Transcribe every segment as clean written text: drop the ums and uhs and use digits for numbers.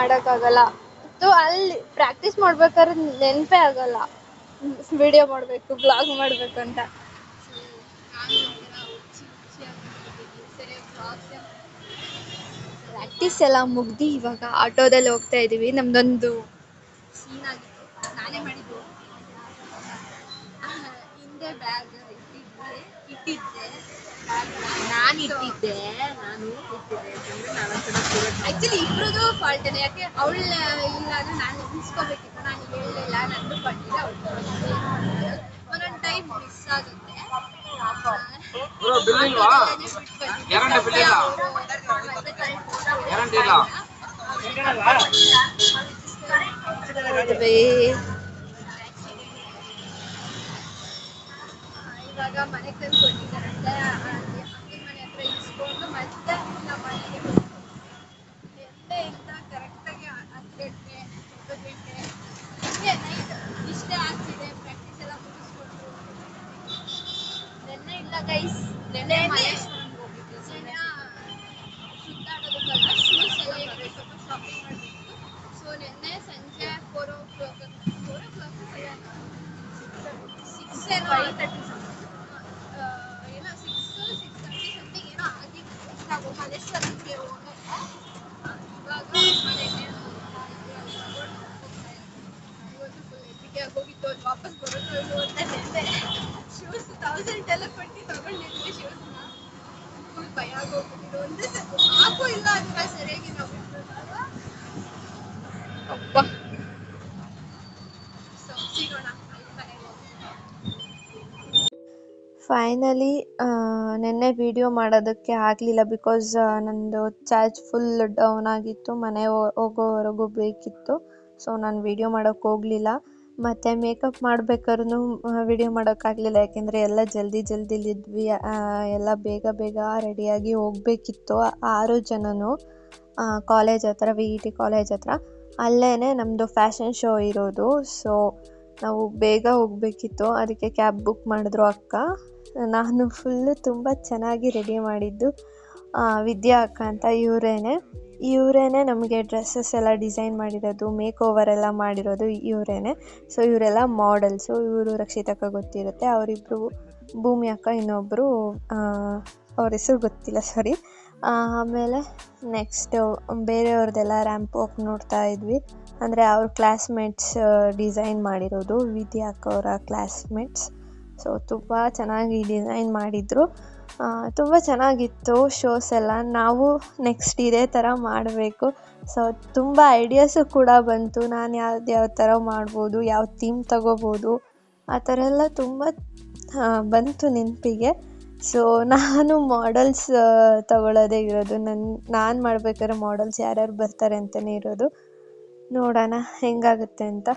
ಮಾಡೋಕ್ಕಾಗಲ್ಲ. ಅಲ್ಲಿ ಪ್ರಾಕ್ಟೀಸ್ ಮಾಡ್ಬೇಕಾದ್ರೆ ನೆನಪೇ ಆಗಲ್ಲ ವಿಡಿಯೋ ಮಾಡಬೇಕು ಬ್ಲಾಗ್ ಮಾಡಬೇಕು ಅಂತ. ಪ್ರಾಕ್ಟೀಸ್ ಎಲ್ಲ ಮುಗ್ದು ಇವಾಗ ಆಟೋದಲ್ಲಿ ಹೋಗ್ತಾ ಇದ್ದೀವಿ. ನಮ್ದೊಂದು ಸೀನ್ ಆಗಿತ್ತು, ನಾನೇ ಮಾಡಿದ್ದು. ಹಿಂದೆ ಬ್ಯಾಗ್ ಇಟ್ಟಿದ್ದೆ ಆಕ್ಚುಲಿ ಇಬ್ರದ್ದು ಫಾಲ್ಟೇನೆ. ಯಾಕೆ ಅವಳು ಇಲ್ಲ ಅಂದ್ರೆ ನಾನು ನೆನ್ಸ್ಕೋಬೇಕಿತ್ತು, ನಾನು ಹೇಳಲಿಲ್ಲ, ನಂದು ಫಾಲ್ಟಿದೆ, ಒಂದೊಂದು ಟೈಮ್ ಮಿಸ್ ಆಗುತ್ತೆ. ಇವಾಗ ಮನೆಗೆ ತಂದು ಕೊಟ್ಟಿದ್ದಾರಂತೆ. ಅಕ್ಕನ ಮನೆ ಹತ್ರ ಇಸ್ಕೊಂಡು ಮತ್ತೆ ನಮ್ಮ ಮನೆಗೆ ಎಂಟೆಯಿಂದ ಕರೆಕ್ಟಾಗಿ 10 ಗಂಟೆ 9 ಗಂಟೆ ಹೀಗೆ ನೈಟ್ ಇಷ್ಟೇ ಆಗ್ತಿದೆ. ಪ್ರಾಕ್ಟೀಸ್ ಎಲ್ಲ ಮುಗಿಸ್ಕೊಂಡು ನೆನ್ನೆ ಇಲ್ಲ ಗೈಸ್, ನೆನ್ನೆ ಸುತ್ತಾಡೋದಕ್ಕಲ್ಲ, ಶೂಸ್ ಎಲ್ಲ ಇವಾಗ ಸ್ವಲ್ಪ ಶಾಪಿಂಗ್ ಮಾಡಬೇಕಿತ್ತು. ಸೊ ನೆನ್ನೆ ಸಂಜೆ 4 o'clock 6 ಏನೋ 5:30 ಏನೋ 6:30 ಸಮಥಿಂಗ್ ಏನೋ ಆಗಿತ್ತು. ನಾವು ಮಲ್ಲೇಶ್ವರಂಗೆ ಹೋಗೋಕ್ಕೆ ಇವಾಗ ಮನೆಗೆ ಇವತ್ತು ಫುಲ್ ಎಪಿಕೆ ಆಗೋಗಿತ್ತು. ಅದು ವಾಪಸ್ ಬರೋದು ಅಂತ ನೆನ್ನೆ ಶೂಸ್ 1000 ಎಲ್ಲ ಕೊಟ್ಟು ತಗೊಂಡಿದ್ವಿ. ಶೂಸ್ನ ಫುಲ್ ಭಯ ಆಗೋಗ್ಬಿಟ್ಟಿದ್ದು. ಒಂದೇ ಹಾಕು ಇಲ್ಲ ಅಂತ ಸರಿಯಾಗಿ ನಾವು ಅಪ್ಪ. ಸೊ ಸಿಗೋಣ ಅಲ್ಲಿ ಮನೆಗೆ ಹೋಗಿ. ಫೈನಲಿ ನೆನ್ನೆ ವಿಡಿಯೋ ಮಾಡೋದಕ್ಕೆ ಆಗಲಿಲ್ಲ ಬಿಕಾಸ್ ನಂದು ಚಾರ್ಜ್ ಫುಲ್ ಡೌನ್ ಆಗಿತ್ತು. ಮನೆ ಹೋಗೋವರೆಗೂ ಬೇಕಿತ್ತು. ಸೊ ನಾನು ವಿಡಿಯೋ ಮಾಡೋಕ್ಕೆ ಹೋಗಲಿಲ್ಲ. ಮತ್ತು ಮೇಕಪ್ ಮಾಡ್ಬೇಕಾದ್ರೂ ವಿಡಿಯೋ ಮಾಡೋಕ್ಕಾಗಲಿಲ್ಲ, ಯಾಕೆಂದರೆ ಎಲ್ಲ ಜಲ್ದಿಲಿದ್ವಿ. ಎಲ್ಲ ಬೇಗ ರೆಡಿಯಾಗಿ ಹೋಗಬೇಕಿತ್ತು. 6 ಜನನು ಕಾಲೇಜ್ ಹತ್ರ, VET ಕಾಲೇಜ್ ಹತ್ರ. ಅಲ್ಲೇ ನಮ್ಮದು ಫ್ಯಾಷನ್ ಶೋ ಇರೋದು. ಸೊ ನಾವು ಬೇಗ ಹೋಗಬೇಕಿತ್ತು, ಅದಕ್ಕೆ ಕ್ಯಾಬ್ ಬುಕ್ ಮಾಡಿದ್ರು ಅಕ್ಕ. ನಾನು ಫುಲ್ಲು ತುಂಬ ಚೆನ್ನಾಗಿ ರೆಡಿ ಮಾಡಿದ್ದು ವಿದ್ಯಾ ಅಕ್ಕ ಅಂತ. ಇವರೇನೆ ನಮಗೆ ಡ್ರೆಸ್ಸಸ್ ಎಲ್ಲ ಡಿಸೈನ್ ಮಾಡಿರೋದು, ಮೇಕ್ ಓವರ್ ಎಲ್ಲ ಮಾಡಿರೋದು ಇವರೇನೆ. ಸೊ ಇವರೆಲ್ಲ ಮಾಡೆಲ್ಸು. ಇವರು ರಕ್ಷಿತಕ್ಕ ಗೊತ್ತಿರುತ್ತೆ, ಅವರಿಬ್ಬರು ಭೂಮಿ ಅಕ್ಕ, ಇನ್ನೊಬ್ಬರು ಅವ್ರ ಹೆಸರು ಗೊತ್ತಿಲ್ಲ, ಸಾರಿ. ಆಮೇಲೆ ನೆಕ್ಸ್ಟು ಬೇರೆಯವ್ರದ್ದೆಲ್ಲ ರ್ಯಾಂಪ್ ವಾಕ್ ನೋಡ್ತಾ ಇದ್ವಿ. ಅಂದರೆ ಅವ್ರ ಕ್ಲಾಸ್ಮೇಟ್ಸ್ ಡಿಸೈನ್ ಮಾಡಿರೋದು, ವಿದ್ಯಾ ಅಕ್ಕ ಅವರ ಕ್ಲಾಸ್ಮೇಟ್ಸ್. ಸೊ ತುಂಬ ಚೆನ್ನಾಗಿ ಡಿಸೈನ್ ಮಾಡಿದರು. ತುಂಬ ಚೆನ್ನಾಗಿತ್ತು ಶೋಸ್ ಎಲ್ಲ. ನಾವು ನೆಕ್ಸ್ಟ್ ಇದೇ ಥರ ಮಾಡಬೇಕು. ಸೊ ತುಂಬ ಐಡಿಯಾಸು ಕೂಡ ಬಂತು. ನಾನು ಯಾವ ಥರ ಮಾಡ್ಬೋದು, ಯಾವ ಥೀಮ್ ತಗೋಬೋದು, ಆ ಥರ ಎಲ್ಲ ತುಂಬ ಬಂತು ನೆನಪಿಗೆ. ಸೊ ನಾನು ಮಾಡೆಲ್ಸ್ ತಗೊಳ್ಳೋದೇ ಇರೋದು. ನಾನು ಮಾಡ್ಬೇಕಾದ್ರೆ ಮಾಡೆಲ್ಸ್ ಯಾರ್ಯಾರು ಬರ್ತಾರೆ ಅಂತಲೇ ಇರೋದು. ನೋಡೋಣ ಹೆಂಗಾಗುತ್ತೆ ಅಂತ.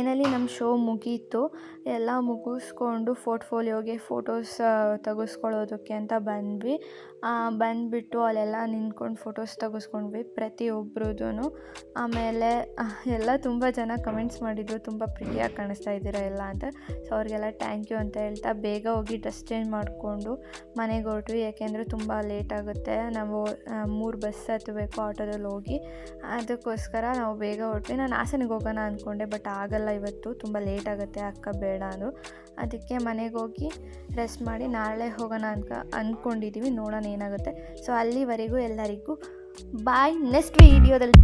ಫೈನಲಿ ನಮ್ಮ ಶೋ ಮುಗೀತು. ಎಲ್ಲ ಮುಗಿಸ್ಕೊಂಡು ಪೋರ್ಟ್ಫೋಲಿಯೋಗೆ ಫೋಟೋಸ್ ತೆಗೆಸ್ಕೊಳ್ಳೋದಕ್ಕೆ ಅಂತ ಬಂದ್ವಿ. ಬಂದುಬಿಟ್ಟು ಅಲ್ಲೆಲ್ಲ ನಿಂತ್ಕೊಂಡು ಫೋಟೋಸ್ ತೆಗೆಸ್ಕೊಂಡ್ವಿ ಪ್ರತಿಯೊಬ್ರದ್ದು. ಆಮೇಲೆ ಎಲ್ಲ ತುಂಬ ಜನ ಕಮೆಂಟ್ಸ್ ಮಾಡಿದರು, ತುಂಬ ಪ್ರಿಟಿಯಾಗಿ ಕಾಣಿಸ್ತಾ ಇದ್ದೀರಾ ಎಲ್ಲ ಅಂತ. ಸೊ ಅವ್ರಿಗೆಲ್ಲ ಥ್ಯಾಂಕ್ ಯು ಅಂತ ಹೇಳ್ತಾ ಬೇಗ ಹೋಗಿ ಡ್ರೆಸ್ ಚೇಂಜ್ ಮಾಡಿಕೊಂಡು ಮನೆಗೆ ಹೊರಟ್ವಿ. ಯಾಕೆಂದರೆ ತುಂಬ ಲೇಟ್ ಆಗುತ್ತೆ, ನಾವು 3 ಬಸ್ ಹತ್ತಬೇಕು ಆಟೋದಲ್ಲಿ ಹೋಗಿ. ಅದಕ್ಕೋಸ್ಕರ ನಾವು ಬೇಗ ಹೊರಟ್ವಿ. ನಾನು ಹಾಸನಿಗೆ ಹೋಗೋಣ ಅಂದ್ಕೊಂಡೆ, ಬಟ್ ಆಗಲ್ಲ, ಇವತ್ತು ತುಂಬ ಲೇಟ್ ಆಗುತ್ತೆ, ಅಕ್ಕ ಬೇಡ ಅಂದರು. ಅದಕ್ಕೆ ಮನೆಗೆ ಹೋಗಿ ರೆಸ್ಟ್ ಮಾಡಿ ನಾಳೆ ಹೋಗೋಣ ಅಂದ್ಕೊಂಡಿದ್ದೀವಿ. ನೋಡೋಣ ಏನಾಗುತ್ತೆ. ಸೊ ಅಲ್ಲಿವರೆಗೂ ಎಲ್ಲರಿಗೂ ಬಾಯ್. ನೆಕ್ಸ್ಟ್ ವೀಡಿಯೋದಲ್ಲಿ